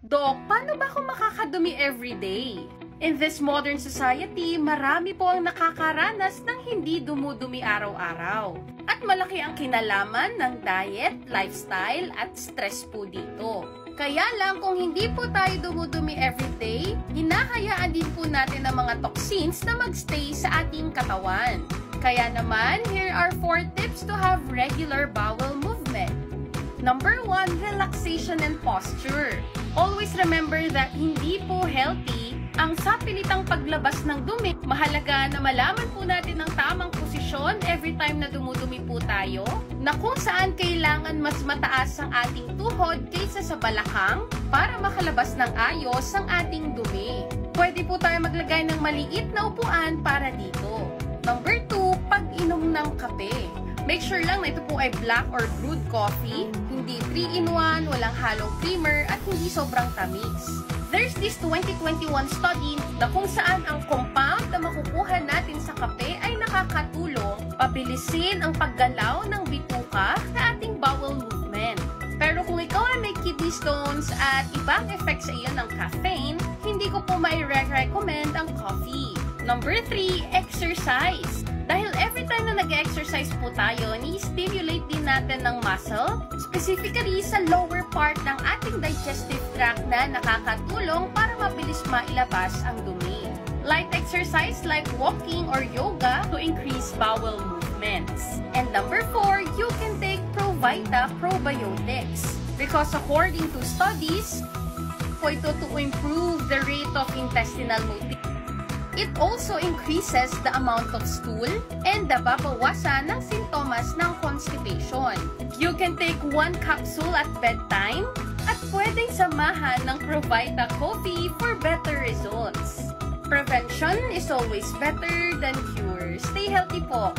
Dok, paano ba ako makakadumi everyday? In this modern society, marami po ang nakakaranas ng hindi dumudumi araw-araw. At malaki ang kinalaman ng diet, lifestyle, at stress po dito. Kaya lang kung hindi po tayo dumudumi everyday, hinahayaan din po natin ang mga toxins na magstay sa ating katawan. Kaya naman, here are 4 tips to have regular bowel movement. Number 1, relaxation and posture. Always remember that hindi po healthy ang sapilitang paglabas ng dumi. Mahalaga na malaman po natin ang tamang posisyon every time na dumudumi po tayo, na kung saan kailangan mas mataas ang ating tuhod kaysa sa balakang para makalabas ng ayos ang ating dumi. Pwede po tayo maglagay ng maliit na upuan para dito. Number 2, pag-inom ng kape. Make sure lang na ito po ay black or brewed coffee, hindi 3-in-1, walang halong creamer, at hindi sobrang tamis. There's this 2021 study na kung saan ang compound na makukuha natin sa kape ay nakakatulong pabilisin ang paggalaw ng bituka sa ating bowel movement. Pero kung ikaw ay may kidney stones at ibang effects sa iyo ng caffeine, hindi ko po mai-recommend ang coffee. Number 3, exercise. Dahil every time na nag-exercise po tayo, ni-stimulate din natin ng muscle, specifically sa lower part ng ating digestive tract na nakakatulong para mabilis mailabas ang dumi. Light exercise like walking or yoga to increase bowel movements. And number 4, you can take Provita probiotics. Because according to studies, po ito to improve the rate of intestinal motility. It also increases the amount of stool and nababawasan ng sintomas ng constipation. You can take 1 capsule at bedtime at pwedeng samahan ng Provita coffee for better results. Prevention is always better than cure. Stay healthy po!